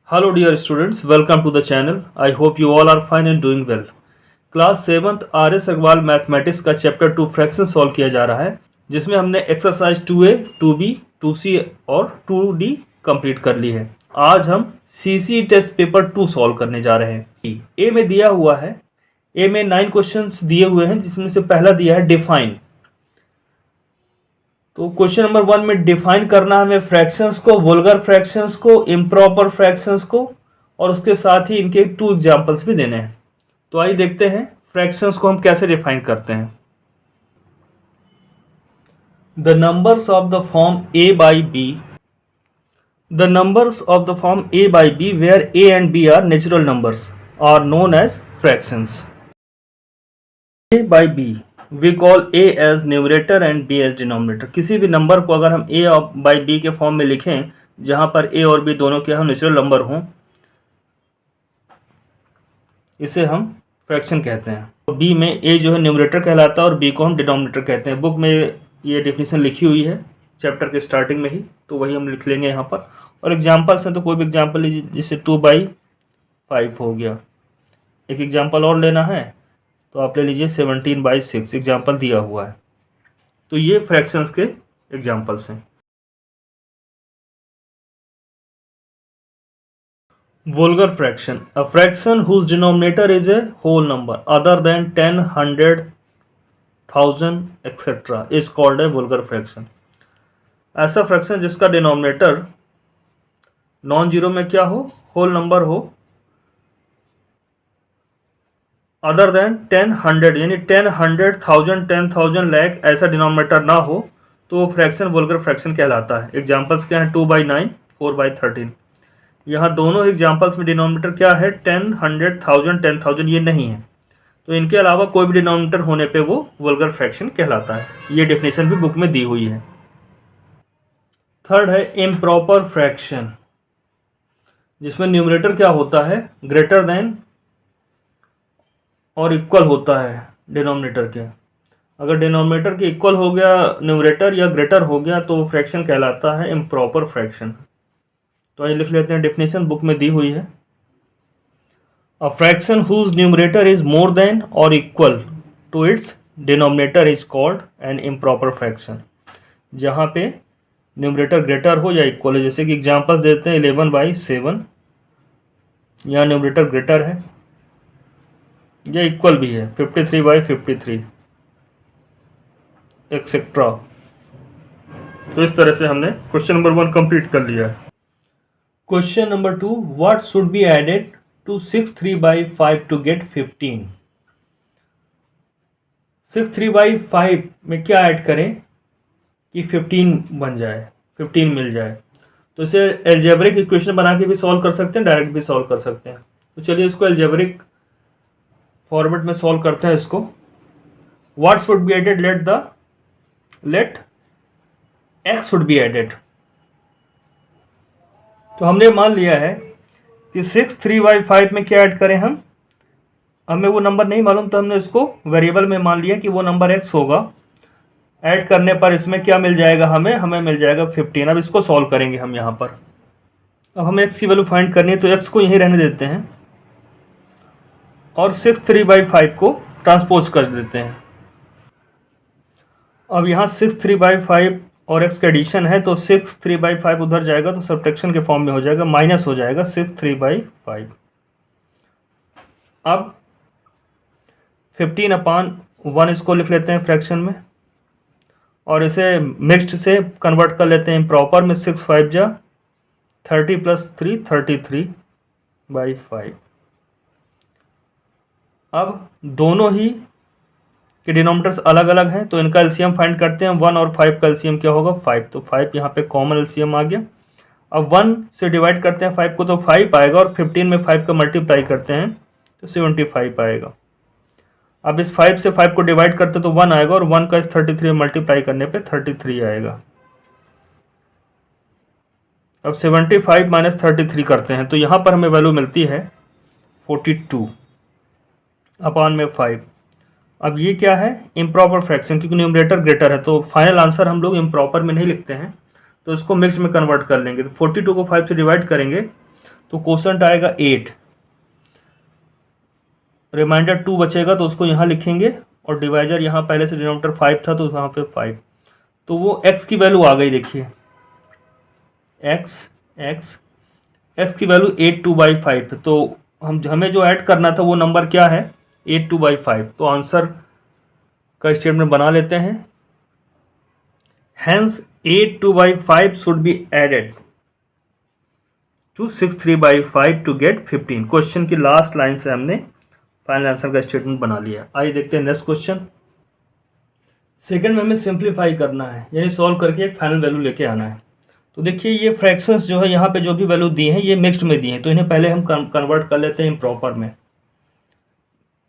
Hello dear students, welcome to the channel. I hope you all are fine and doing well. Class 7th RS Aggarwal mathematics का chapter 2 fraction solve किया जा रहा है, जिसमें हमने exercise 2A, 2B, 2C और 2D complete कर ली है। आज हम CC टेस्ट पेपर 2 सॉल्व करने जा रहे हैं। ए में दिया हुआ है, ए में 9 क्वेश्चंस दिए हुए हैं, जिसमें से पहला दिया है डिफाइन। तो क्वेश्चन नंबर 1 में डिफाइन करना हमें फ्रैक्शंस को, वल्गर फ्रैक्शंस को, इम्प्रॉपर फ्रैक्शंस को, और उसके साथ ही इनके 2 एग्जांपल्स भी देने हैं। तो आइए देखते हैं फ्रैक्शंस को हम कैसे डिफाइन करते हैं। The numbers of the form a by b, the numbers of the form a by b where a and b are natural numbers are known as fractions. a by b we call a as numerator and b as denominator. किसी भी number को अगर हम a by b के form में लिखें, जहां पर a और b दोनों के हम नेचुरल नंबर हों, इसे हम फ्रैक्शन कहते हैं। तो b में a जो है न्यूमरेटर कहलाता है और b को हम डिनोमिनेटर कहते हैं। बुक में ये डेफिनेशन लिखी हुई है चैप्टर के स्टार्टिंग में ही, तो वही हम लिख लेंगे यहाँ पर। और एग्जाम्पल्स हैं, तो कोई भी एग्जाम्पल लीजिए, जैसे 2/5 हो गया। एक एग्जाम्पल और लेना है तो आप ले लीजिए 17/6, एग्जाम्पल दिया हुआ है। तो ये फ्रैक्शंस के एग्जाम्पल्स हैं। Vulgar fraction, a fraction whose denominator is a whole number other than 10, 100, 1000 etcetera is called a vulgar fraction. ऐसा फ्रैक्शन जिसका डिनोमिनेटर नॉन जीरो में क्या हो, होल नंबर हो, अदर देन 10, 100 यानी 10, 100, 1000, 10,000, लाख ऐसा डिनोमिनेटर ना हो, तो वो फ्रैक्शन वल्गर फ्रैक्शन कहलाता है। एग्जाम्पल्स क्या हैं, 2/9, 4/13। यहाँ दोनों एग्जाम्पल्स में डिनोमिनेटर क्या है, 10, 100, 1000, 10,000 ये नहीं है। तो इनके अलावा कोई भी डिनोमिनेटर होने पे वो वल्गर फ्रैक्शन कहलाता है। ये डेफिनेशन भी बुक में दी हुई है। थर्ड है इम्प्रॉपर फ्रैक्शन, जिसमें न्यूमरेटर क्या होता है, ग्रेटर देन और इक्वल होता है डिनोमिनेटर के। अगर डिनोमिनेटर के इक्वल हो गया न्यूमरेटर या ग्रेटर हो गया तो फ्रैक्शन कहलाता है इम्प्रॉपर फ्रैक्शन। तो आइए लिख लेते हैं, डेफिनेशन बुक में दी हुई है। A fraction whose numerator is more than or equal to its denominator is called an improper fraction. जहाँ पे न्यूमरेटर ग्रेटर हो या इक्वल हो, जैसे कि एग्जाम्पल देते हैं 11/7, यहाँ न्यूमरेटर ग्रेटर है या इक्वल भी है 53/53 एक्सेट्रा। तो इस तरह से हमने क्वेश्चन नंबर 1 कंप्लीट कर लिया है। Question number 2, what should be added to 63/5 to get 15। 63/5 में क्या ऐड करें कि 15 बन जाए, 15 मिल जाए। तो इसे एल्जेब्रिक इक्वेशन बना के भी सॉल्व कर सकते हैं, डायरेक्ट भी सॉल्व कर सकते हैं। तो चलिए इसको एल्जेब्रिक फॉर्मेट में सॉल्व करते हैं इसको। What should be added, let x should be added. तो हमने मान लिया है कि 63/5 में क्या ऐड करें हम, हमें वो नंबर नहीं मालूम, तो हमने इसको वेरिएबल में मान लिया कि वो नंबर एक्स होगा। ऐड करने पर इसमें क्या मिल जाएगा, हमें मिल जाएगा 15। अब इसको सॉल्व करेंगे हम यहाँ पर। अब हमें एक्स की वैल्यू फाइंड करनी है, तो एक्स को यहीं रहने देते हैं और 63/5 को ट्रांसपोज कर देते हैं। अब यहाँ 63/5 और एक्स का एडिशन है, तो 63/5 उधर जाएगा तो सब्ट्रैक्शन के फॉर्म में हो जाएगा, माइनस हो जाएगा 63/5। अब 15/1 इसको लिख लेते हैं फ्रैक्शन में, और इसे मिक्स्ड से कन्वर्ट कर लेते हैं इम्प्रॉपर में। 6 5 जा 30 + 3 33/5। अब दोनों ही के डिनोमिनेटर्स अलग अलग हैं, तो इनका एलसीएम फाइंड करते हैं। 1 और 5 का एलसीएम क्या होगा, 5। तो 5 यहाँ पे कॉमन एलसीएम आ गया। अब 1 से डिवाइड करते हैं 5 को, तो 5 आएगा, और 15 में 5 का मल्टीप्लाई करते हैं तो 75 आएगा। अब इस 5 से 5 को डिवाइड करते तो 1 आएगा, और 1 का इस 33 में मल्टीप्लाई करने पे 33 आएगा। अब 75 - 33 करते हैं, तो यहाँ पर हमें वैल्यू मिलती है 42/5। अब ये क्या है, इम्प्रॉपर फ्रैक्शन, क्योंकि न्यूमरेटर ग्रेटर है, तो फाइनल आंसर हम लोग इम्प्रॉपर में नहीं लिखते हैं, तो इसको मिक्स में कन्वर्ट कर लेंगे। तो 42 को 5 से डिवाइड करेंगे तो क्वोशंट आएगा 8, रिमाइंडर 2 बचेगा तो उसको यहाँ लिखेंगे, और डिवाइजर यहाँ पहले से डिनोमिनेटर 5 था तो यहाँ पे 5, तो वो x की वैल्यू आ गई। देखिए x की वैल्यू 82/5, तो हमें जो ऐड करना था वो नंबर क्या है, 82/5। तो आंसर का स्टेटमेंट बना लेते हैं, hence 82/5 should be added to 63/5 to get 15। Question की लास्ट लाइन से हमने फाइनल आंसर का स्टेटमेंट बना लिया। आइए देखते हैं नेक्स्ट क्वेश्चन। सेकंड में हमें सिंप्लीफाई करना है, यानी सॉल्व करके एक फाइनल वैल्यू लेके आना है। तो देखिए ये फ्रैक्शंस जो है यहाँ पे जो भी वैल्यू दी हैं ये मिक्स्ड में दी हैं, तो इन्हें पहले हम कन्वर्ट कर लेते हैं इम्प्रॉपर में।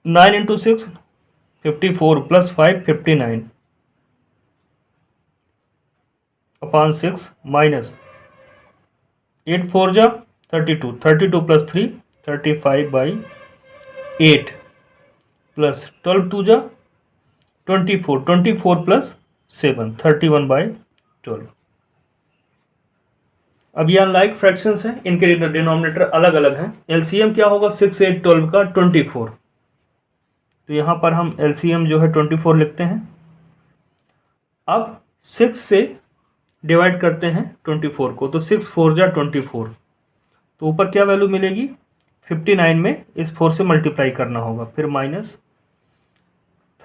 9 × 6 54 + 5 59 अपॉन 6 माइनस 8 4 जा 32 32 + 3 35/8 प्लस 12 2 जा 24 24 + 7 31/12। अब ये अनलाइक फ्रैक्शंस हैं, इनके डिनोमिनेटर अलग अलग हैं। एलसीएम क्या होगा 6 8 12 का 24, तो यहाँ पर हम एलसीएम जो है 24 लिखते हैं। अब 6 से डिवाइड करते हैं 24 को, तो 6 4 जा 24, तो ऊपर क्या वैल्यू मिलेगी 59 में इस 4 से मल्टीप्लाई करना होगा, फिर माइनस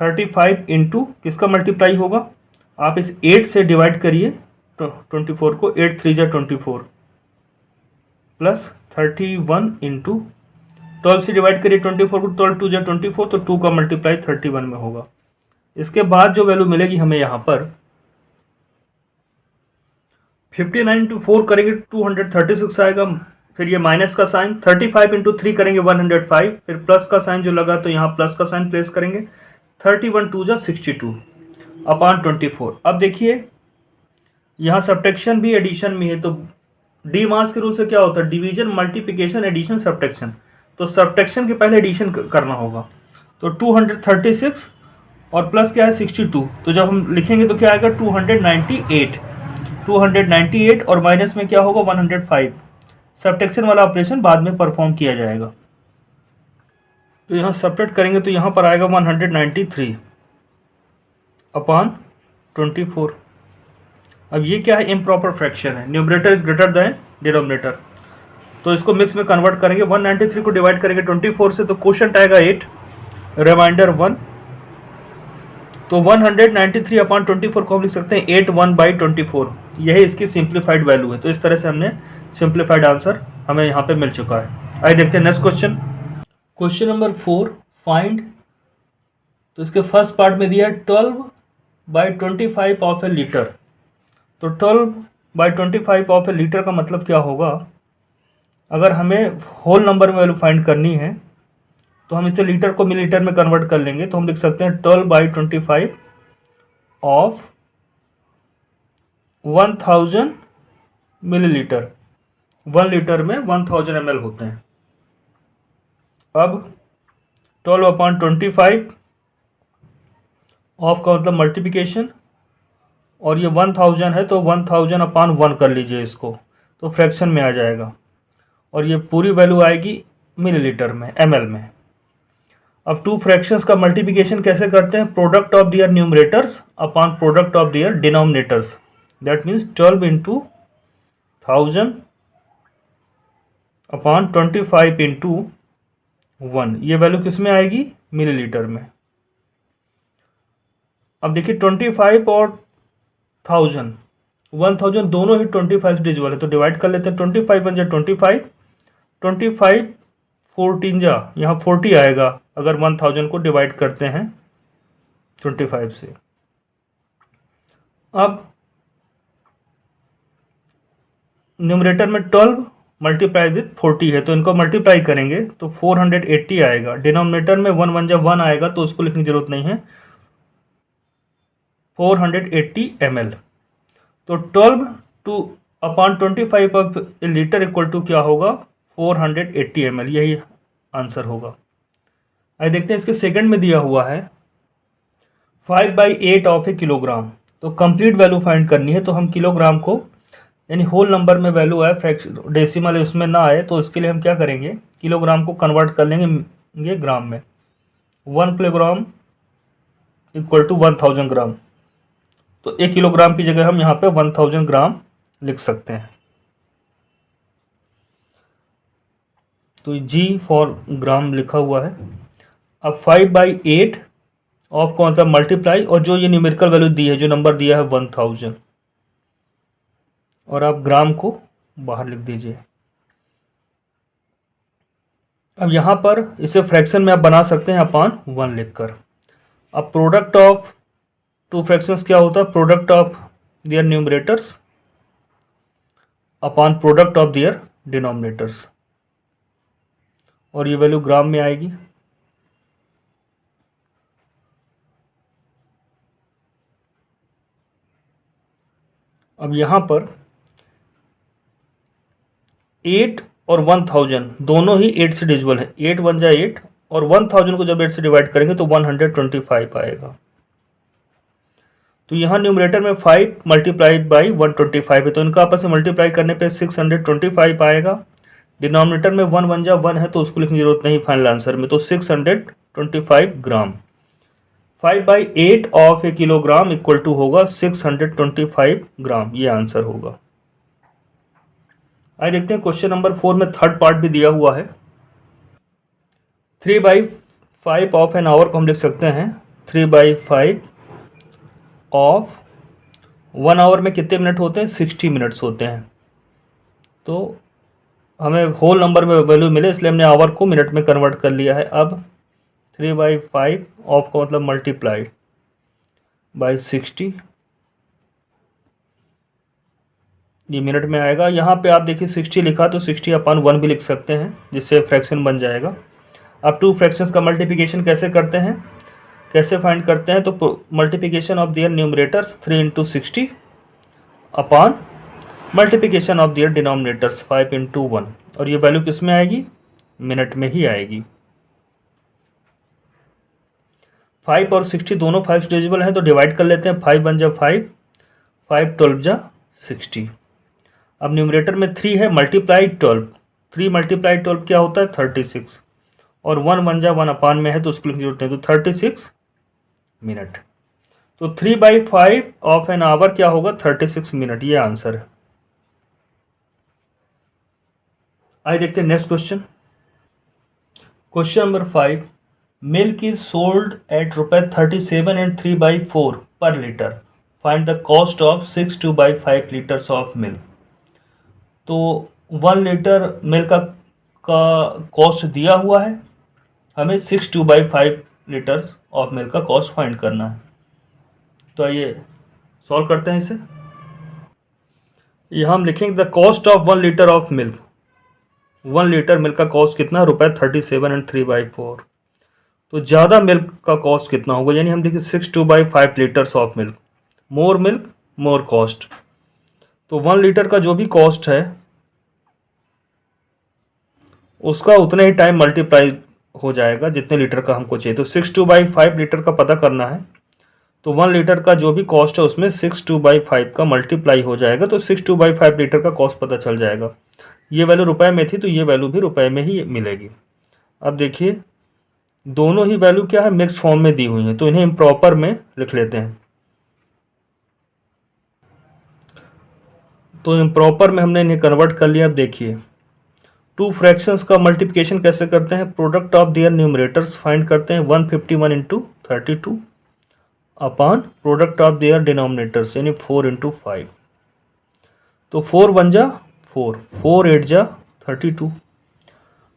35 इंटू किसका मल्टीप्लाई होगा, आप इस 8 से डिवाइड करिए 24 को, 8 3 जा 24 प्लस 31 इंटू 12 से डिवाइड करिए 24 को, 12 2 जा 24, तो 2 का मल्टीप्लाई 31 में होगा। इसके बाद जो वैल्यू मिलेगी हमें यहाँ पर 59 × 4 करेंगे 236 आएगा, फिर ये माइनस का साइन, 35 × 3 करेंगे 105, फिर प्लस का साइन जो लगा तो यहाँ प्लस का साइन प्लेस करेंगे, 31 2 जा 62 अपॉन 24। अब देखिए यहाँ सब्ट्रैक्शन भी एडिशन में है, तो डी मास के रूल से क्या होता है, डिवीजन मल्टीप्लिकेशन एडिशन सब्ट्रैक्शन, तो सब्ट्रैक्शन के पहले एडिशन करना होगा। तो 236 और प्लस क्या है 62, तो जब हम लिखेंगे तो क्या आएगा 298 और माइनस में क्या होगा 105। सब्ट्रैक्शन वाला ऑपरेशन बाद में परफॉर्म किया जाएगा। तो यहाँ सब्ट्रैक्ट करेंगे तो यहाँ पर आएगा 193 अपॉन 24। अब ये क्या है, इम्प्रॉपर फ्रैक्शन है, numerator is greater than denominator, तो इसको मिक्स में कन्वर्ट करेंगे। 193 को डिवाइड करेंगे 24 से, तो क्वोशंट आएगा 8, रिमाइंडर 1, तो 193 अपॉन 24 को हम लिख सकते हैं 81/24, यही इसकी सिंप्लीफाइड वैल्यू है। तो इस तरह से हमने सिंप्लीफाइड आंसर हमें यहाँ पे मिल चुका है। आइए देखते हैं next question. Question number 4 find, तो इसके फर्स्ट पार्ट में दिया है 12/25 ऑफ ए लीटर। तो 12/25 ऑफ ए लीटर का मतलब क्या होगा, अगर हमें होल नंबर में वैल्यू फाइंड करनी है तो हम इसे लीटर को मिलीलीटर में कन्वर्ट कर लेंगे, तो हम लिख सकते हैं 12/25 ऑफ 1000 मिलीलीटर। 1 लीटर में 1000 ml होते हैं। अब 12/25 ऑफ का मतलब मल्टीप्लिकेशन, और ये 1000 है तो 1000/1 कर लीजिए इसको, तो फ्रैक्शन में आ जाएगा, और ये पूरी वैल्यू आएगी मिलीलीटर में, ml में। अब टू फ्रैक्शंस का मल्टीप्लिकेशन कैसे करते हैं, product of their numerators upon product of their denominators, that means 12 into 1000 upon 25 into 1, ये वैल्यू किस में आएगी, मिलीलीटर में। अब देखिए 25 और 1000 दोनों ही 25 से डिजिबल है, तो डिवाइड कर लेते हैं। 25 बन जाए 25 14 जा, यहाँ 40 आएगा अगर 1000 को डिवाइड करते हैं 25 से। अब न्यूमरेटर में 12 मल्टीप्लाई विथ 40 है, तो इनको मल्टीप्लाई करेंगे तो 480 आएगा। डिनोमिनेटर में 1 1 जा 1 आएगा, तो उसको लिखने की जरूरत नहीं है, 480 ml। तो 12/25 ऑफ लीटर इक्वल टू क्या होगा, 480 ml, यही आंसर होगा। आइए देखते हैं इसके सेकंड में दिया हुआ है 5/8 ऑफ ए किलोग्राम। तो कंप्लीट वैल्यू फाइंड करनी है, तो हम किलोग्राम को यानी होल नंबर में वैल्यू आए, फ्रैक्शन डेसिमल उसमें ना आए, तो इसके लिए हम क्या करेंगे, किलोग्राम को कन्वर्ट कर लेंगे ग्राम में। 1 किलोग्राम इक्वल टू 1000 ग्राम, तो 1 किलोग्राम की जगह हम यहाँ पे 1000 ग्राम लिख सकते हैं। तो जी फॉर ग्राम लिखा हुआ है। अब 5/8 ऑफ कौन सा मल्टीप्लाई, और जो ये न्यूमेरिकल वैल्यू दी है, जो नंबर दिया है 1000, और आप ग्राम को बाहर लिख दीजिए। अब यहाँ पर इसे फ्रैक्शन में आप बना सकते हैं अपान 1 लिखकर। अब प्रोडक्ट ऑफ टू फ्रैक्शंस क्या होता है, product of their numerators upon product of their denominators, और ये वैल्यू ग्राम में आएगी। अब यहाँ पर 8 और 1000 दोनों ही 8 से डिविजिबल है। 8 1 जा 8, और 1000 को जब 8 से डिवाइड करेंगे तो 125 आएगा। तो यहाँ न्यूमरेटर में 5 मल्टीप्लाइड बाई 125 है, तो इनका आपस में मल्टीप्लाई करने पे 625 आएगा। डिनोमिनेटर में 1 1 जा 1 है, तो उसको लिखने की जरूरत नहीं फाइनल आंसर में, तो 625 gram. 5/8 of a kilogram equal to होगा 625 ग्राम, ये आंसर होगा। आइए देखते हैं क्वेश्चन नंबर 4 में थर्ड पार्ट भी दिया हुआ है। 3/5 ऑफ एन आवर को हम लिख सकते हैं 3/5 ऑफ 1 आवर में कितने मिनट होते हैं, 60 मिनट्स होते हैं। तो हमें होल नंबर में वैल्यू मिले, इसलिए हमने आवर को मिनट में कन्वर्ट कर लिया है। अब 3/5 ऑफ का मतलब मल्टीप्लाई बाई 60, ये मिनट में आएगा। यहाँ पे आप देखिए 60 लिखा, तो 60/1 भी लिख सकते हैं, जिससे फ्रैक्शन बन जाएगा। अब टू फ्रैक्शंस का मल्टीप्लिकेशन कैसे करते हैं, कैसे फाइंड करते हैं, तो multiplication of their numerators 3 × 60 upon multiplication of their denominators 5 × 1, और ये वैल्यू किस में आएगी, मिनट में ही आएगी। 5 और 60 दोनों 5 डिविजिबल हैं, तो डिवाइड कर लेते हैं। 5 1 जा 5, 5 12 जा 60। अब न्यूमरेटर में 3 है, मल्टीप्लाई 12, 3 मल्टीप्लाई 12 क्या होता है 36, और 1 1 जा 1 अपान में है, तो उसको लिखने की जरूरत है, तो 36 मिनट। तो 3/5 ऑफ एन आवर क्या होगा, 36 मिनट, ये आंसर है। आइए देखते हैं next question. Question number 5, milk is sold at ₹37 and 3/4 पर litre, find the cost of 6 2/5 litres of milk. तो 1 लीटर मिल्क का कॉस्ट दिया हुआ है, हमें 6 2/5 लीटर्स ऑफ मिल्क का कॉस्ट फाइंड करना है। तो आइए सॉल्व करते हैं इसे। यहाँ हम लिखेंगे the cost of 1 litre of milk. 1 litre milk का कॉस्ट कितना, ₹37 and 3/4। तो ज़्यादा मिल्क का कॉस्ट कितना होगा, यानी हम देखिए 6 2/5 litres of milk, more milk more cost. तो 1 लीटर का जो भी कॉस्ट है उसका उतने ही टाइम मल्टीप्लाई हो जाएगा जितने लीटर का हमको चाहिए। तो 6 2/5 लीटर का पता करना है, तो 1 लीटर का जो भी कॉस्ट है उसमें 6 2/5 का मल्टीप्लाई हो जाएगा, तो 6 2/5 लीटर का कॉस्ट पता चल जाएगा। ये वैल्यू रुपए में थी, तो ये वैल्यू भी रुपए में ही मिलेगी। अब देखिए दोनों ही वैल्यू क्या है, मिक्स फॉर्म में दी हुई है, तो इन्हें इम्प्रॉपर में लिख लेते हैं। तो इम्प्रॉपर में हमने इन्हें कन्वर्ट कर लिया। अब देखिए टू फ्रैक्शंस का मल्टीप्लिकेशन कैसे करते हैं, product of their numerators find करते हैं 151 × 32 upon product of their denominators यानी 4 × 5। तो 4 1 जा 4, 4 8 जा 32।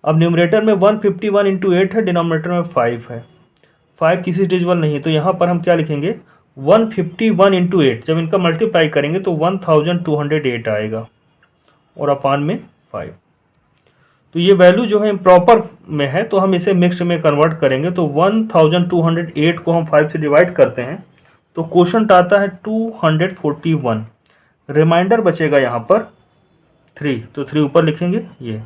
अब न्यूमरेटर में 151 × 8 है, डिनोमिनेटर में 5 है। 5 किसी डिविजिबल नहीं है, तो यहाँ पर हम क्या लिखेंगे 151 × 8, जब इनका मल्टीप्लाई करेंगे तो 1208 आएगा, और अपान में 5। तो ये वैल्यू जो है इम्प्रॉपर में है, तो हम इसे मिक्स्ड में कन्वर्ट करेंगे। तो 1208 को हम 5 से डिवाइड करते हैं, तो क्वोशंट आता है 241, रिमाइंडर बचेगा यहाँ पर 3, तो 3 ऊपर लिखेंगे ये।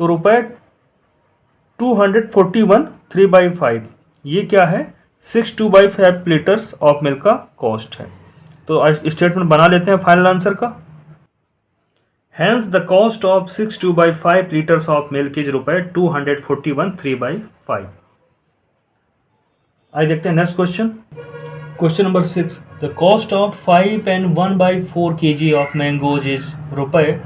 तो रुपए 241 3/5, ये क्या है 6 2/5 लीटर्स ऑफ मिल्क का कॉस्ट है। तो स्टेटमेंट बना लेते हैं फाइनल आंसर का। Hence the cost of 6 2/5 liters of milk is रुपए 241 3/5। आइए देखते हैं next question. Question number 6, the cost of 5 and 1/4 kg of mangoes is rupees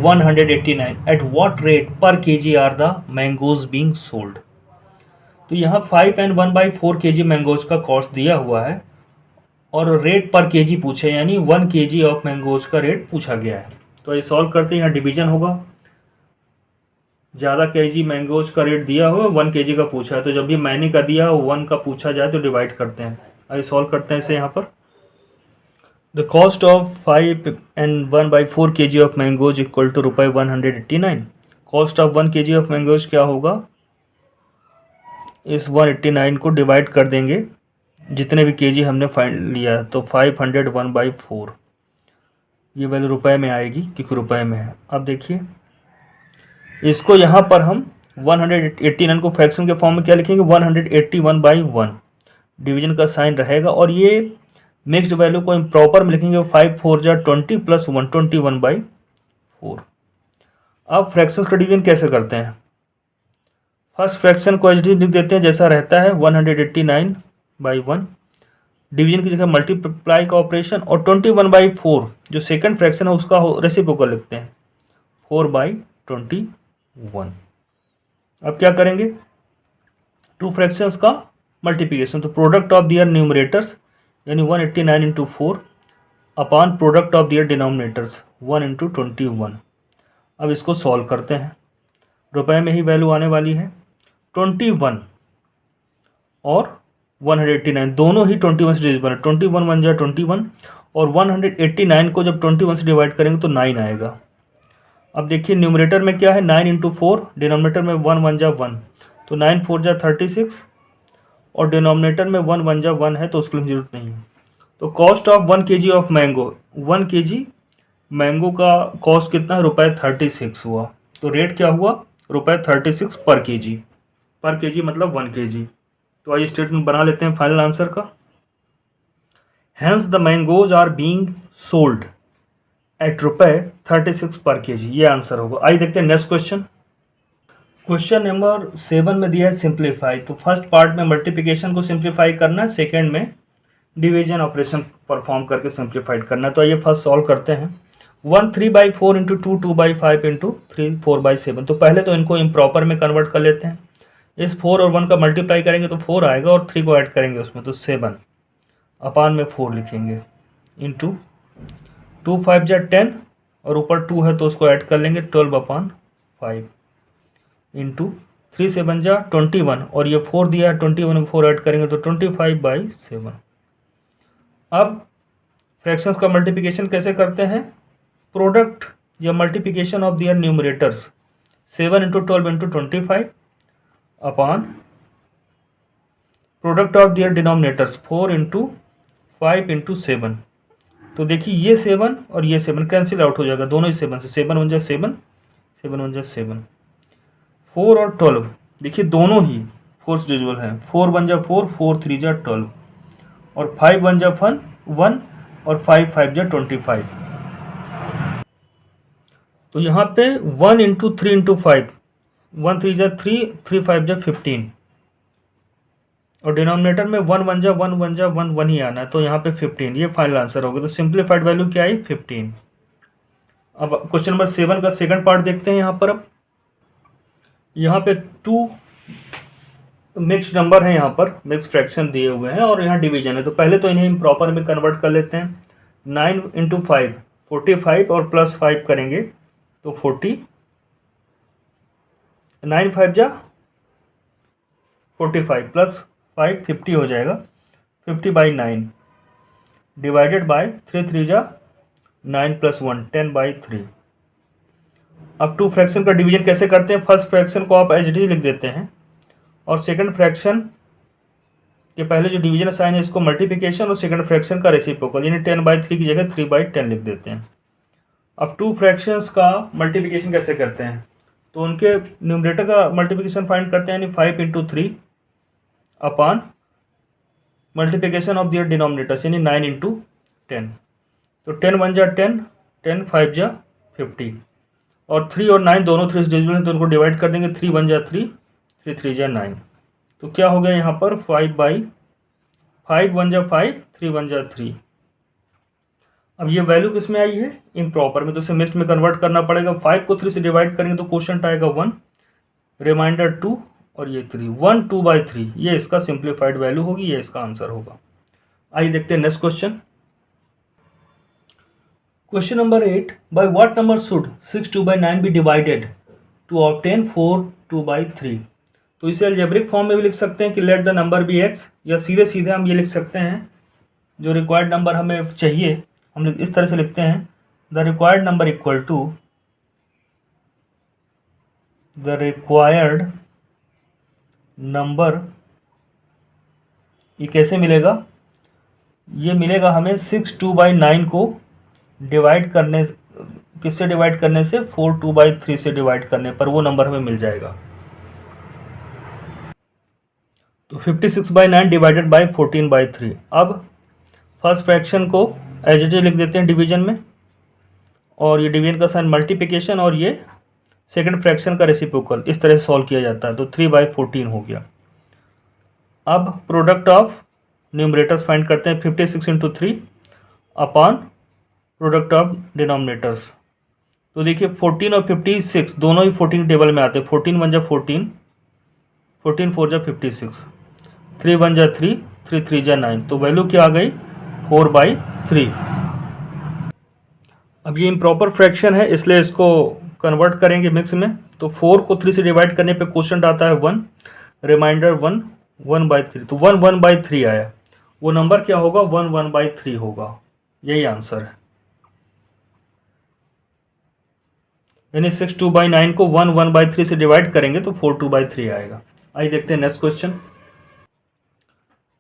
189। At what rate per kg are the mangoes being sold. तो यहाँ 5 and 1/4 kg mangoes का cost दिया हुआ है और रेट पर केजी पूछे, यानी 1 kg ऑफ मैंगोज का रेट पूछा गया है। तो ये सॉल्व करते हैं। यहाँ डिवीजन होगा, ज़्यादा केजी मैंगोज का रेट दिया हुआ, 1 kg का पूछा है, तो जब भी मैंने का दिया 1 का पूछा जाए तो डिवाइड करते हैं। आइए सॉल्व करते हैं इसे। यहाँ पर the cost of 5 and 1/4 kg of mangoes equal to rupees 189। Cost of 1 kg of mangoes क्या होगा, इस 189 को डिवाइड कर देंगे जितने भी केजी हमने फाइंड लिया, तो 501/4, ये वैल्यू रुपए में आएगी क्योंकि रुपए में है। अब देखिए इसको यहाँ पर हम 189 को फ्रैक्शन के फॉर्म में क्या लिखेंगे, 181/1, डिवीजन का साइन रहेगा, और ये मिक्स्ड वैल्यू को इम्प्रॉपर में लिखेंगे 5 4 जा 20 + 1 21/4। अब फ्रैक्शंस का डिवीजन कैसे करते हैं, फर्स्ट फ्रैक्शन को एच डी लिख देते हैं जैसा रहता है 189/1, डिवीजन की जगह मल्टीप्लाई का ऑपरेशन, और 21/4 जो सेकंड फ्रैक्शन है उसका रेसिप्रोकल लिखते हैं 4/21। अब क्या करेंगे, टू फ्रैक्शंस का मल्टीप्लिकेशन, तो प्रोडक्ट ऑफ दियर न्यूमरेटर्स यानी 189 × 4 upon product of their denominators 1 × 21। अब इसको सॉल्व करते हैं, रुपए में ही वैल्यू आने वाली है। 21 और 189 दोनों ही 21 से डिविजिबल है, 21 1 जा 21, और 189 को जब 21 से डिवाइड करेंगे तो 9 आएगा। अब देखिए न्यूमरेटर में क्या है, 9 × 4, डिनोमिनेटर में 1 1 जा 1, तो 9 4 जा 36, और डिनोमिनेटर में 1 1 जा 1 है तो उसकी जरूरत नहीं है। तो cost of 1 kg of mango, 1 kg mango का कॉस्ट कितना है, रुपए 36 हुआ, तो रेट क्या हुआ, रुपए 36 पर केजी मतलब 1 kg। तो आइए स्टेटमेंट बना लेते हैं फाइनल आंसर का। Hence the mangoes are being sold at rupees 36 पर केजी, ये आंसर होगा। आइए देखते हैं नेक्स्ट क्वेश्चन। क्वेश्चन नंबर 7 में दिया है सिंप्लीफाई, तो फर्स्ट पार्ट में मल्टीप्लिकेशन को सिंप्लीफाई करना है, सेकेंड में डिवीजन ऑपरेशन परफॉर्म करके सिंप्लीफाइड करना है। तो आइए फर्स्ट सॉल्व करते हैं। 1 3/4 × 2 2/5 × 3 4/7, तो पहले तो इनको इम्प्रॉपर में कन्वर्ट कर लेते हैं। इस 4 और 1 का मल्टीप्लाई करेंगे तो 4 आएगा, और 3 को ऐड करेंगे उसमें तो 7 अपान में 4 लिखेंगे, इंटू 2 5 जा 10, और ऊपर 2 है तो उसको ऐड कर लेंगे 12/5, इंटू 3 7 जा 21, और ये 4 दिया है 21 में 4 ऐड करेंगे तो 25/7। अब फ्रैक्शंस का मल्टीप्लिकेशन कैसे करते हैं, प्रोडक्ट या multiplication of their numerators 7 × 12 × 25 upon product of their denominators 4 × 5 × 7। तो देखिए ये 7 और ये 7 कैंसिल आउट हो जाएगा, दोनों ही 7 से, 7 1 जा 7, 7 1 जा 7, 4 और 12 देखिए दोनों ही 4 से डिविजिबल हैं, 4 1 जा 4, 4 3 जा 12, और 5 1 जा 1, और 5 5 जा 25। तो यहाँ पे 1 × 3 × 5, 1 3 जा 3, 3 5 जा 15, और डिनोमिनेटर में 1 1 जा 1, 1 जा 1, 1 ही आना है, तो यहाँ पे 15, ये फाइनल आंसर होगा। तो सिंप्लीफाइड वैल्यू क्या आई, 15। अब क्वेश्चन नंबर 7 का सेकंड पार्ट देखते हैं। यहाँ पर अब यहाँ पे 2 मिक्स्ड नंबर है, यहाँ पर मिक्स फ्रैक्शन दिए हुए हैं और यहाँ डिवीजन है, तो पहले तो इन्हें इम्प्रॉपर में कन्वर्ट कर लेते हैं। 9 × 5 45, और प्लस 5 करेंगे तो 40, 9 5 जा 45 प्लस 5 50 हो जाएगा, 50/9 डिवाइडेड बाय 3 3 जा 9 + 1 10/3। अब 2 फ्रैक्शन का डिवीजन कैसे करते हैं, फर्स्ट फ्रैक्शन को आप एच डी लिख देते हैं, और सेकंड फ्रैक्शन के पहले जो डिवीजन साइन है इसको मल्टीप्लिकेशन, और सेकंड फ्रैक्शन का रेसिप्रोकल यानी 10/3 की जगह 3/10 लिख देते हैं। अब 2 फ्रैक्शंस का मल्टीप्लिकेशन कैसे करते हैं, तो उनके न्यूमरेटर का मल्टीप्लिकेशन फाइंड करते हैं, यानी 5 × 3 upon multiplication of their denominators यानी 9 × 10। तो 10 1 जा 10, 10 5 जा 50, और 3 और 9 दोनों 3 डिजिबल हैं, तो उनको डिवाइड कर देंगे। 3 1 जा 3, 3 3 जा 9। तो क्या हो गया यहाँ पर 5 1 जा 5, 3 1 जा 3। अब ये वैल्यू किस में आई है? इम्प्रॉपर में, तो इसे मिक्स्ड में कन्वर्ट करना पड़ेगा। 5 को 3 से डिवाइड करेंगे तो क्वोशंट आएगा 1, रिमाइंडर 2 और ये 3, 1 2/3। ये इसका सिंप्लीफाइड वैल्यू होगी, ये इसका आंसर होगा। आइए देखते हैं next question. Question number 8, by what number should 6 2/9 be divided to obtain 4 2/3? तो इसे अलजेब्रिक फॉर्म में भी लिख सकते हैं कि let the number be x, या सीधे सीधे हम ये लिख सकते हैं जो रिक्वायर्ड नंबर हमें चाहिए हम इस तरह से लिखते हैं, the required number equal to the required number. ये कैसे मिलेगा? ये मिलेगा हमें 6 2/9 को डिवाइड करने, किससे डिवाइड करने से? 4 2/3 से डिवाइड करने पर वो नंबर हमें मिल जाएगा। तो 56/9 डिवाइडेड बाय 14/3। अब फर्स्ट फ्रैक्शन को एज इट इज लिख देते हैं डिवीजन में, और ये डिवीजन का साइन मल्टीप्लिकेशन, और ये सेकंड फ्रैक्शन का रेसिप्रोकल। इस तरह से सॉल्व किया जाता है। तो 3/14 हो गया। अब प्रोडक्ट ऑफ न्यूमरेटर्स फाइंड करते हैं। 56 into 3 upon product of denominators. तो देखिए 14 और 56 दोनों ही 14 टेबल में आते हैं। 14 1 जा 14, 14 4 जा 56, 3 1 जा 3, 3 3 जा 9। तो वैल्यू क्या आ गई? 4/3। अब ये इम्प्रॉपर फ्रैक्शन है, इसलिए इसको कन्वर्ट करेंगे मिक्स में। तो 4 को 3 से डिवाइड करने पे क्वोशंट आता है 1, रिमाइंडर 1, 1/3। तो 1 1/3 आया। वो नंबर क्या होगा? 1 1/3 होगा। यही आंसर है। यानी 6 2/9 को 1 1/3 से डिवाइड करेंगे तो 4 2/3 आएगा। आइए देखते हैं नेक्स्ट क्वेश्चन।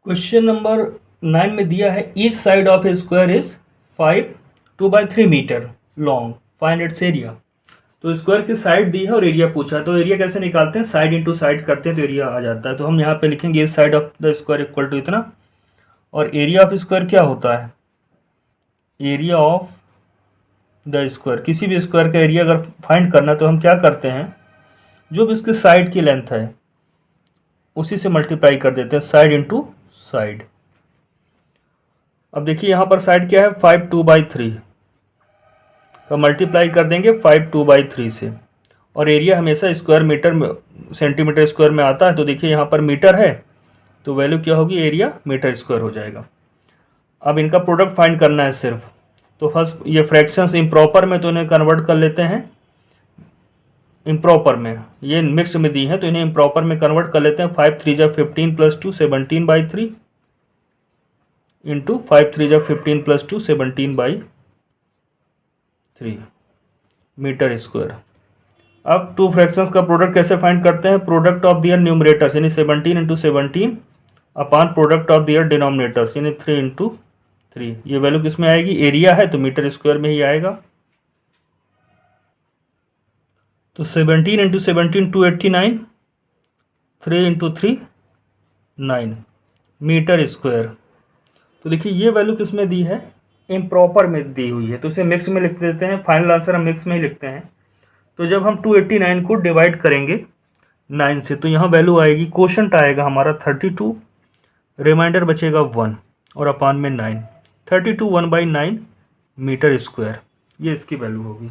क्वेश्चन नंबर 9 में दिया है each side of a square is 5 2/3 metre long, find its area. तो स्क्वायर की साइड दी है और एरिया पूछा है। तो एरिया कैसे निकालते हैं? साइड इंटू साइड करते हैं तो एरिया आ जाता है। तो हम यहाँ पे लिखेंगे इस side of the square equal to इतना, और एरिया ऑफ स्क्वायर क्या होता है? एरिया ऑफ द स्क्वायर, किसी भी स्क्वायर का एरिया अगर फाइंड करना है तो हम क्या करते हैं, जो भी उसकी साइड की लेंथ है उसी से मल्टीप्लाई कर देते हैं, साइड इंटू साइड। अब देखिए यहाँ पर साइड क्या है? 5 2/3 का मल्टीप्लाई कर देंगे 5 2/3 से, और एरिया हमेशा स्क्वायर मीटर में, सेंटीमीटर स्क्वायर में आता है। तो देखिए यहाँ पर मीटर है तो वैल्यू क्या होगी? एरिया मीटर स्क्वायर हो जाएगा। अब इनका प्रोडक्ट फाइंड करना है सिर्फ। तो फर्स्ट ये फ्रैक्शंस इम्प्रॉपर में, तो इन्हें कन्वर्ट कर लेते हैं इम्प्रॉपर में। ये मिक्स में दी है तो इन्हें इम्प्रॉपर में कन्वर्ट कर लेते हैं। 5 3 जा 15 + 2 17/3 इंटू 5 3 जा 15 + 2 17/3 मीटर स्क्वायर। अब टू फ्रैक्शंस का प्रोडक्ट कैसे फाइंड करते हैं? प्रोडक्ट ऑफ दियर न्यूमरेटर्स यानी 17 into 17 upon product of their denominators यानी 3 इंटू 3। ये वैल्यू किस में आएगी? एरिया है तो मीटर स्क्वायर में ही आएगा। तो 17 इंटू 17 289, 3 इंटू 3 9 मीटर स्क्वायर। तो देखिए ये वैल्यू किस में दी है? इम्प्रॉपर में दी हुई है, तो इसे मिक्स में लिख देते हैं। फाइनल आंसर हम मिक्स में ही लिखते हैं। तो जब हम 289 को डिवाइड करेंगे 9 से तो यहाँ वैल्यू आएगी, क्वोशंट आएगा हमारा 32, रिमाइंडर बचेगा 1 और अपान में 9, 32 1/9 मीटर स्क्वायर। ये इसकी वैल्यू होगी।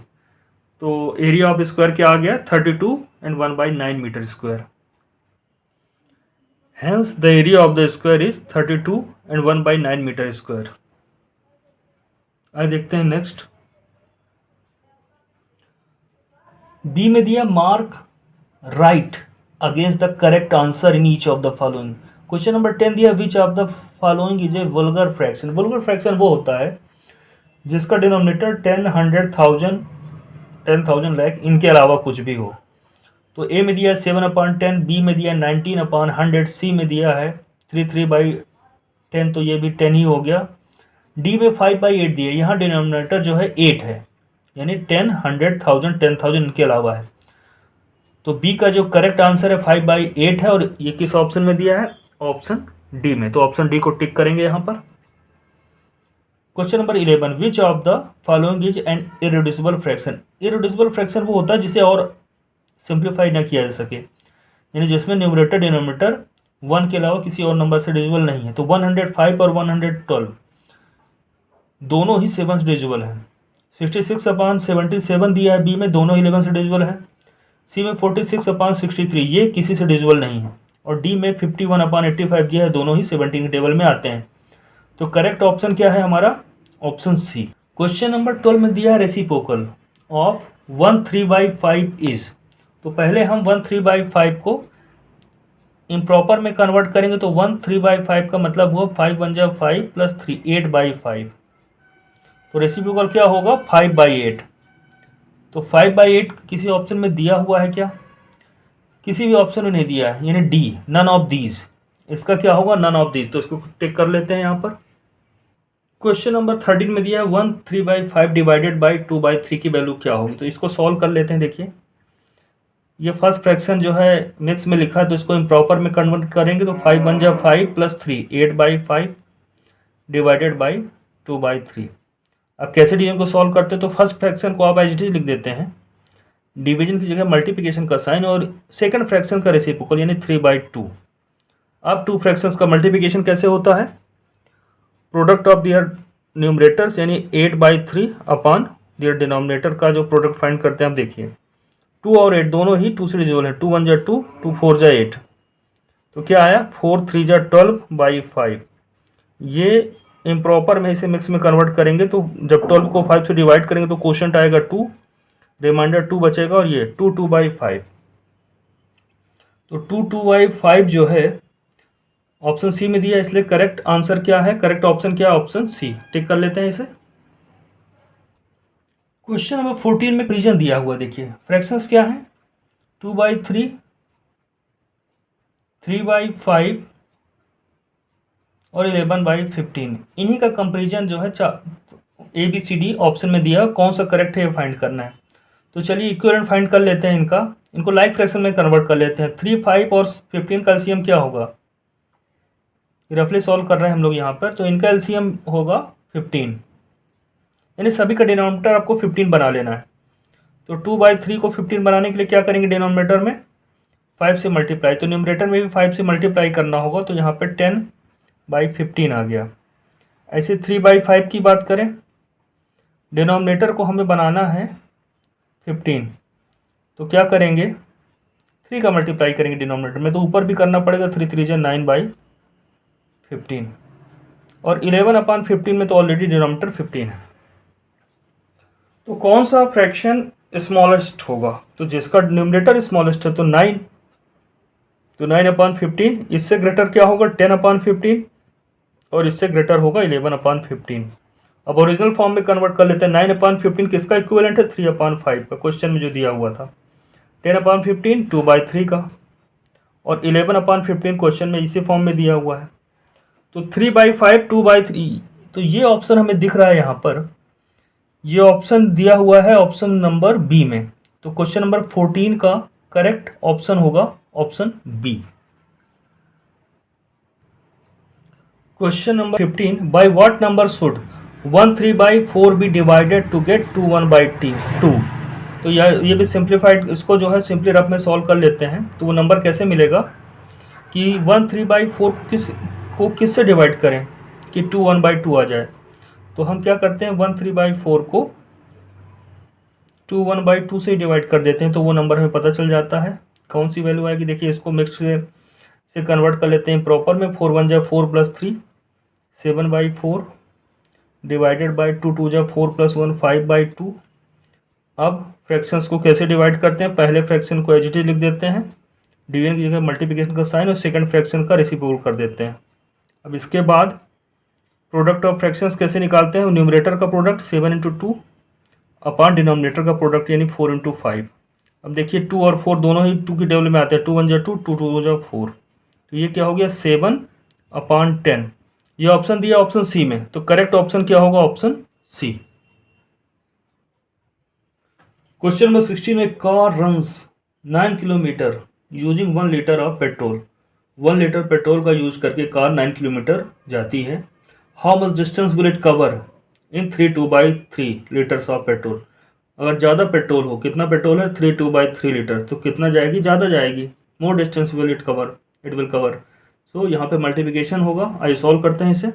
तो एरिया ऑफ स्क्वायर क्या आ गया? 32 and 1/9 metre square. Hence the area of the square is 32 and 1/9 metre square. आइए देखते हैं नेक्स्ट। बी में दिया mark right against the correct answer in each of the following. Question number 10 दिया which of the following is a vulgar fraction. Vulgar fraction वो होता है जिसका डिनोमिनेटर 10 100 1000 10,000 लाख इनके अलावा कुछ भी हो। तो ए में दिया 7/10, बी में दिया 19/100, सी में दिया है 3/10, तो ये भी 10 ही हो गया। डी में 5/8 दिया, यहाँ डिनोमिनेटर जो है 8 है, यानी 10 100 1000 10,000 इनके अलावा है। तो बी का जो करेक्ट आंसर है 5/8 है, और ये किस ऑप्शन में दिया है? ऑप्शन डी में। तो ऑप्शन डी को टिक करेंगे यहाँ पर। Question number 11, which of the following is an irreducible fraction. Irreducible fraction वो होता है जिसे और सिंप्लीफाई ना किया जा सके, यानी जिसमें न्यूमरेटर डिनोमिनेटर 1 के अलावा किसी और नंबर से डिविजिबल नहीं है। तो 105 और 112 दोनों ही 7 से डिविजिबल हैं। 66/77 दिया है बी में, दोनों 11 से डिविजिबल है। सी में 46/63 ये किसी से डिविजिबल नहीं है। और डी में 51/85 दिया है, दोनों ही 17 के टेबल में आते हैं। तो करेक्ट ऑप्शन क्या है हमारा? Option C. क्वेश्चन नंबर 12 में दिया है रेसिप्रोकल ऑफ 1/3/5 इज। तो पहले हम 1/3/5 को इम्प्रॉपर में कन्वर्ट करेंगे। तो 1/3/5 का मतलब हुआ 5 1 जा 5 प्लस 3 8/5। तो रेसिप्रोकल क्या होगा? 5/8। तो 5/8 किसी ऑप्शन में दिया हुआ है क्या? किसी भी ऑप्शन में नहीं दिया है, यानी डी, नन ऑफ दीज। इसका क्या होगा? None of these. तो इसको टिक कर लेते हैं यहाँ पर। क्वेश्चन नंबर 13 में दिया है 1/3/5 डिवाइडेड बाई 2/3 की वैल्यू क्या होगी। तो इसको सॉल्व कर लेते हैं। देखिए ये फर्स्ट फ्रैक्शन जो है मिक्स में लिखा है, तो इसको इम्प्रॉपर में कन्वर्ट करेंगे। तो 5 1 जा 5 प्लस 3 8/5 डिवाइडेड बाई 2/3। अब कैसे डिवीजन को सॉल्व करते हैं? तो फर्स्ट फ्रैक्शन को आप एज इट इज लिख देते हैं, डिवीजन की जगह मल्टीप्लिकेशन का साइन, और सेकंड फ्रैक्शन का रेसिप्रोकल यानी 3/2। अब टू फ्रैक्शंस का मल्टीप्लिकेशन कैसे होता है? प्रोडक्ट ऑफ दियर न्यूमरेटर्स यानी 8/3 अपॉन दियर डिनोमिनेटर का जो प्रोडक्ट फाइंड करते हैं। आप देखिए 2 और 8 दोनों ही 2 से डिविजिबल है। 2 1 जा 2, 2 4 जा 8। तो क्या आया? 4 3 जा 12/5। ये इम्प्रॉपर में इसे मिक्स में कन्वर्ट करेंगे। तो जब 12 को 5 से डिवाइड करेंगे तो क्वोशंट आएगा 2, रिमाइंडर 2 बचेगा, और ये 2 2/5। तो 2 2/5 जो है ऑप्शन सी में दिया, इसलिए करेक्ट आंसर क्या है? करेक्ट ऑप्शन क्या है? Option C. टिक कर लेते हैं इसे। क्वेश्चन नंबर 14 में रीजन दिया हुआ, देखिए फ्रैक्शंस क्या है? 2/3, 3/5 और 11/15। इन्हीं का कंपेरिजन जो है ABCD ऑप्शन में दिया, कौन सा करेक्ट है ये फाइंड करना है। तो चलिए इक्विवेलेंट फाइंड कर लेते हैं इनको लाइक फ्रैक्शन में कन्वर्ट कर लेते हैं। 3 5 और 15 का एलसीएम क्या होगा? रफली सॉल्व कर रहे हैं हम लोग यहाँ पर। तो इनका एलसीएम होगा 15, यानी सभी का डिनोमिनेटर आपको 15 बना लेना है। तो 2/3 को 15 बनाने के लिए क्या करेंगे? डिनोमिनेटर में 5 से मल्टीप्लाई, तो न्यूमरेटर में भी 5 से मल्टीप्लाई करना होगा। तो यहाँ पे 10/15 आ गया। ऐसे 3/5 की बात करें, डिनोमिनेटर को हमें बनाना है 15। तो क्या करेंगे? 3 का मल्टीप्लाई करेंगे डिनोमिनेटर में, तो ऊपर भी करना पड़ेगा। 3 3 जा 9/15, और 11/15 में तो ऑलरेडी डिनोमिनेटर 15 है। तो कौन सा फ्रैक्शन स्मॉलेस्ट होगा? तो जिसका न्यूमरेटर स्मॉलेस्ट है तो 9। तो 9/15, इससे ग्रेटर क्या होगा? 10/15, और इससे ग्रेटर होगा 11/15। अब ओरिजिनल फॉर्म में कन्वर्ट कर लेते हैं। 9/15 किसका इक्विवेलेंट है? 3/5 का, क्वेश्चन में जो दिया हुआ था। 10/15 2/3 का, और 11/15 क्वेश्चन में इसी फॉर्म में दिया हुआ है। तो 3/5 2/3, तो ये ऑप्शन हमें दिख रहा है यहाँ पर। ये ऑप्शन दिया हुआ है ऑप्शन नंबर बी में। तो क्वेश्चन नंबर 14 का करेक्ट ऑप्शन होगा option B. Question number 15, by what number should 1/3/4 be divided to get 2/1/2। तो ये भी सिंप्लीफाइड, इसको जो है सिंपली रफ में सॉल्व कर लेते हैं। तो वो नंबर कैसे मिलेगा कि 1/3/4 किस से डिवाइड करें कि 2/1/2 आ जाए। तो हम क्या करते हैं? 1/3/4 को 2/1/2 से डिवाइड कर देते हैं, तो वो नंबर हमें पता चल जाता है। कौन सी वैल्यू आएगी? देखिए इसको मिक्स से कन्वर्ट कर लेते हैं प्रॉपर में। 4 1 जा 4 प्लस 3 7/4 डिवाइडेड बाई 2 2 जा 4 प्लस 1 5/2। अब फ्रैक्शंस को कैसे डिवाइड करते हैं? पहले फ्रैक्शन को एज इट इज लिख देते हैं, डिवीजन की जगह मल्टीप्लिकेशन का साइन, और सेकंड फ्रैक्शन का रेसिप्रोकल कर देते हैं। अब इसके बाद प्रोडक्ट ऑफ फ्रैक्शंस कैसे निकालते हैं? न्यूमरेटर का प्रोडक्ट 7 × 2 अपॉन डिनोमिनेटर का प्रोडक्ट यानी 4 × 5। अब देखिए 2 और 4 दोनों ही 2 की टेबल में आते हैं। 2 1 जा 2, 2 2 जा 4। तो ये क्या हो गया? 7/10। ये ऑप्शन दिया ऑप्शन सी में, तो करेक्ट ऑप्शन क्या होगा? Option C. क्वेश्चन नंबर 16 में car runs 9 kilometre using 1 litre of petrol. 1 litre petrol का यूज करके कार 9 किलोमीटर जाती है। How much distance will it cover in 3/2 litres of petrol. अगर ज़्यादा पेट्रोल हो, कितना पेट्रोल है 3/2 लीटर, तो कितना जाएगी, ज़्यादा जाएगी, more distance will it will cover. So यहाँ पे मल्टीप्लिकेशन होगा। आइए सॉल्व करते हैं इसे।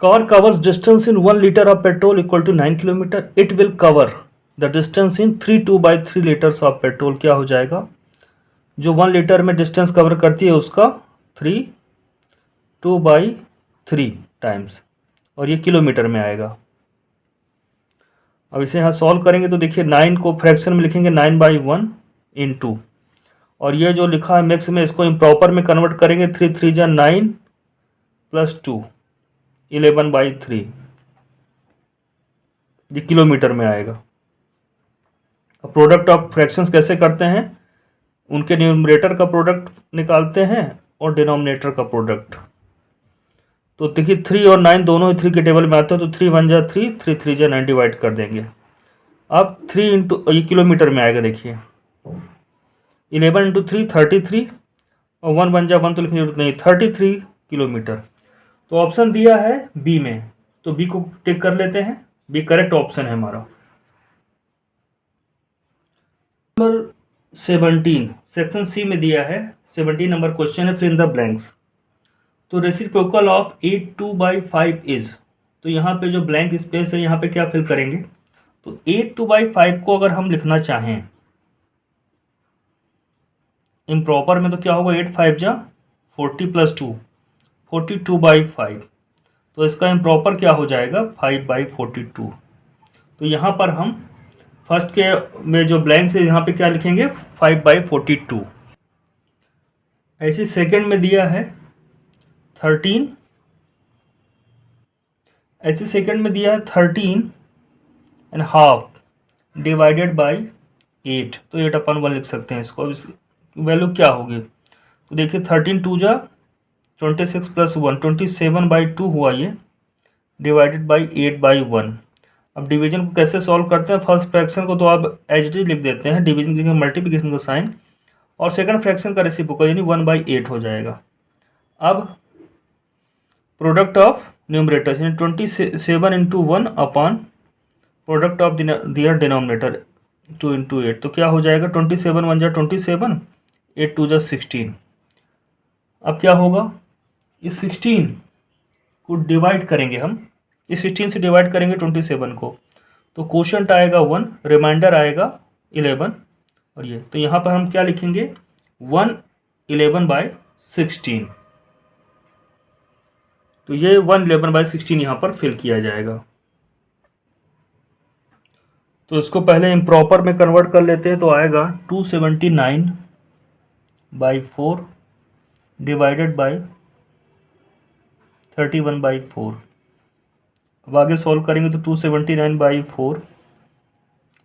Car covers distance in 1 litre of petrol equal to 9 kilometre, it will cover the distance in 3/2 litres of petrol. क्या हो जाएगा, जो 1 लीटर में डिस्टेंस कवर करती है उसका 3/2 टाइम्स, और ये किलोमीटर में आएगा। अब इसे यहाँ सॉल्व करेंगे तो देखिए 9 को फ्रैक्शन में लिखेंगे 9/1 इंटू, और ये जो लिखा है मैक्स में, इसको इम्प्रॉपर में कन्वर्ट करेंगे, 3 3 जा 9 + 2 11/3, ये किलोमीटर में आएगा। अब प्रोडक्ट ऑफ फ्रैक्शंस कैसे करते हैं, उनके न्यूमरेटर का प्रोडक्ट निकालते हैं और डिनोमिनेटर का प्रोडक्ट। तो देखिए 3 और 9 दोनों ही 3 के टेबल में आते हैं, तो 3 1 जा 3, 3 3 जा 9 डिवाइड कर देंगे। अब 3 इंटू, ये किलोमीटर में आएगा, देखिए 11 इंटू 3 33, और 1 1 जा 1 तो लिखने की जरूरत नहीं, 33 किलोमीटर। तो ऑप्शन दिया है बी में, तो बी को टिक कर लेते हैं, बी करेक्ट ऑप्शन है हमारा। नंबर 17 सेक्शन सी में दिया है, 17 नंबर क्वेश्चन है, फिल इन द ब्लैंक्स। तो रेसिप्रोकल ऑफ 8/2 इज, तो यहाँ पे जो ब्लैंक स्पेस है यहाँ पे क्या फिल करेंगे, तो 8/2 को अगर हम लिखना चाहें इम्प्रॉपर में तो क्या होगा, 8 5 जा 40 + 2 42/5, तो इसका इम्प्रॉपर क्या हो जाएगा 5/42। तो यहाँ पर हम फर्स्ट के में जो ब्लैंक है यहाँ पे क्या लिखेंगे 5/42। ऐसे सेकंड में दिया है 13, ऐसे सेकंड में दिया है 13.5 डिवाइडेड बाई 8, तो 8/1 लिख सकते हैं इसको। अब इस वैल्यू क्या होगी, तो देखिए 13 2 जा 26 + 1 27/2 हुआ ये, डिवाइडेड बाई 8/1। अब डिवीजन को कैसे सॉल्व करते हैं, फर्स्ट फ्रैक्शन को तो आप एच डी लिख देते हैं, डिवीजन की मल्टीप्लिकेशन का साइन, और सेकंड फ्रैक्शन का रेसिप्रोकल यानी 1/8 हो जाएगा। अब प्रोडक्ट ऑफ न्यूमरेटर्स यानी 27 into 1 upon product of their denominator 2 into 8, तो क्या हो जाएगा 27 1 जा 27, 8 2 जा 16। अब क्या होगा, इस 16 को डिवाइड करेंगे हम, इस 16 से डिवाइड करेंगे 27 को, तो क्वोशंट आएगा 1, रिमाइंडर आएगा 11, और ये तो यहाँ पर हम क्या लिखेंगे 111/16, तो ये 111/16 यहाँ पर फिल किया जाएगा। तो इसको पहले इम्प्रॉपर में कन्वर्ट कर लेते हैं, तो आएगा 279/4 डिवाइडेड बाई 31/4। अब आगे सॉल्व करेंगे तो 279/4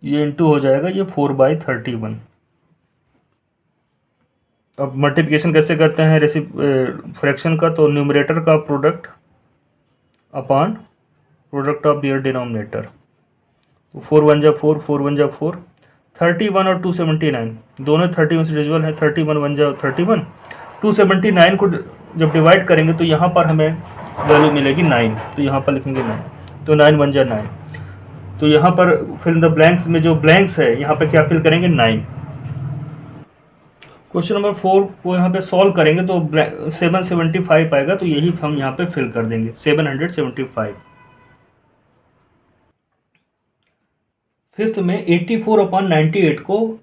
ये इंटू हो जाएगा ये 4/31। अब मल्टीप्लिकेशन कैसे करते हैं फ्रैक्शन का, तो न्यूमरेटर का product upon product of their denominator, तो 4 1 जा 4 4 1 जा 4, 31 और 279 दोनों 31 से डिविजिबल है, 31 1 जा 31, 279 को जब डिवाइड करेंगे तो यहाँ पर हमें वैल्यू मिलेगी 9, तो यहाँ पर लिखेंगे 9, तो 9 1 जा 9, तो यहाँ पर फिल द ब्लैंक्स में जो ब्लैंक्स है यहाँ पे क्या फिल करेंगे 9। क्वेश्चन नंबर 4 को यहाँ पे सॉल्व करेंगे तो 775 आएगा, तो यही हम यहाँ पे फिल कर देंगे 775। फिफ्थ में 84/98 को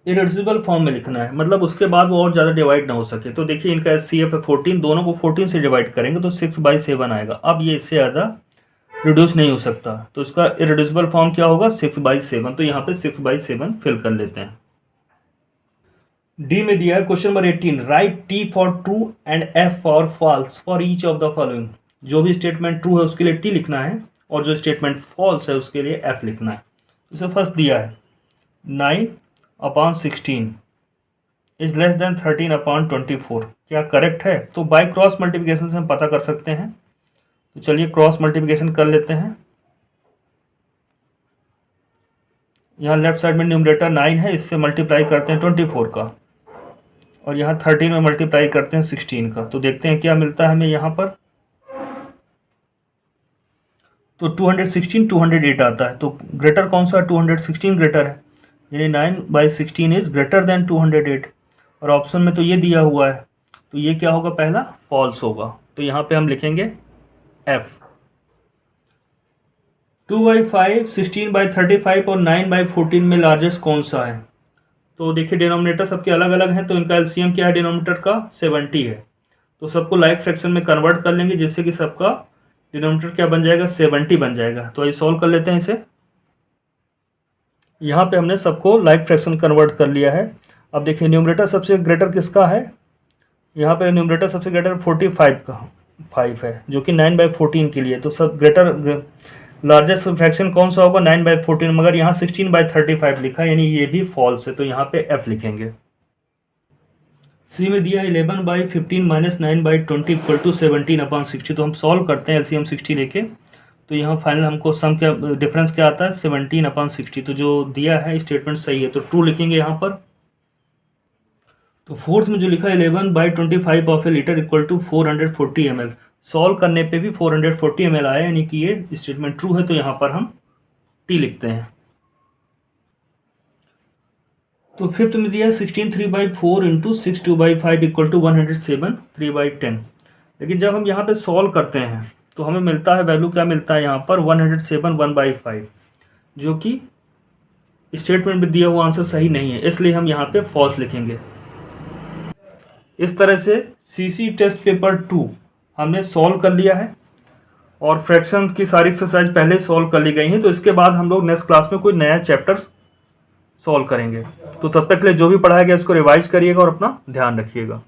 इरेड्यूसिबल फॉर्म में लिखना है, मतलब उसके बाद वो और ज़्यादा डिवाइड ना हो सके। तो देखिए इनका SCF है 14, दोनों को 14 से डिवाइड करेंगे तो 6/7 आएगा। अब ये इससे ज़्यादा रिड्यूस नहीं हो सकता, तो इसका इरेड्यूसिबल फॉर्म क्या होगा 6/7, तो यहाँ पे 6/7 फिल कर लेते हैं। डी में दिया है question number 18, write T for true and F for false for each of the following. जो भी स्टेटमेंट ट्रू है उसके लिए T लिखना है, और जो स्टेटमेंट फॉल्स है उसके लिए F लिखना है। इसे फर्स्ट दिया है 9/16 इज लेस देन 13/24, क्या करेक्ट है, तो बाय क्रॉस मल्टीप्लिकेशन से हम पता कर सकते हैं। तो चलिए क्रॉस मल्टीप्लिकेशन कर लेते हैं। यहाँ लेफ्ट साइड में न्यूमरेटर 9 है, इससे मल्टीप्लाई करते हैं 24 का, और यहाँ 13 में मल्टीप्लाई करते हैं 16 का, तो देखते हैं क्या मिलता है हमें यहाँ पर। तो 216 208 आता है। तो ग्रेटर कौन सा? 216 ग्रेटर है, यानी 9/16 इज ग्रेटर देन 208। और ऑप्शन में तो ये दिया हुआ है, तो ये क्या होगा? पहला फॉल्स होगा। तो यहाँ पे हम लिखेंगे एफ। 2/5, 16/35 और 9/14 में लार्जेस्ट कौन सा है? तो देखिए डिनोमिनेटर सबके अलग अलग हैं, तो इनका एलसीएम क्या है डिनोमिनेटर का? 70 है। तो सबको लाइक फ्रैक्शन में कन्वर्ट कर लेंगे, जिससे कि सबका डिनोमिनेटर क्या बन जाएगा? 70 बन जाएगा। तो आइए सॉल्व कर लेते हैं इसे। यहाँ पे हमने सबको लाइक फ्रैक्शन कन्वर्ट कर लिया है। अब देखिए न्यूमरेटर सबसे ग्रेटर किसका है? यहाँ पे न्यूमरेटर सबसे ग्रेटर 45 का 5 है, जो कि 9/14 के लिए। तो सब ग्रेटर लार्जेस्ट फ्रैक्शन कौन सा होगा? 9/14, मगर यहाँ 16/35 लिखा है, यानी ये भी फॉल्स है। तो यहाँ पे एफ लिखेंगे। सी में दिया 11/15 माइनस 9/20 इक्वल टू 17/60। तो हम सॉल्व करते हैं एलसीएम 60 लेके। तो यहाँ फाइनल हमको सम क्या डिफरेंस क्या आता है? 17/60। तो जो दिया है स्टेटमेंट सही है, तो ट्रू लिखेंगे यहाँ पर। तो फोर्थ में जो लिखा है 11/25 of a litre equal to 440 ml, solve करने पे भी 440 ml आया, यानी कि ये स्टेटमेंट ट्रू है। तो यहाँ पर हम टी लिखते हैं। तो फिफ्थ में दिया 16 3/4 इंटू 6 2/5 इक्वल टू 107 3/10। लेकिन जब हम यहाँ पे सॉल्व करते हैं तो हमें मिलता है वैल्यू क्या मिलता है यहाँ पर? 107 1/5, जो कि स्टेटमेंट में दिया हुआ आंसर सही नहीं है, इसलिए हम यहाँ पे फॉल्स लिखेंगे। इस तरह से सीसी टेस्ट पेपर 2 हमने सॉल्व कर लिया है, और फ्रैक्शन की सारी एक्सरसाइज पहले सॉल्व कर ली गई हैं। तो इसके बाद हम लोग नेक्स्ट क्लास में कोई नया चैप्टर सॉल्व करेंगे। तो तब तक के लिए जो भी पढ़ाया गया उसको रिवाइज करिएगा और अपना ध्यान रखिएगा।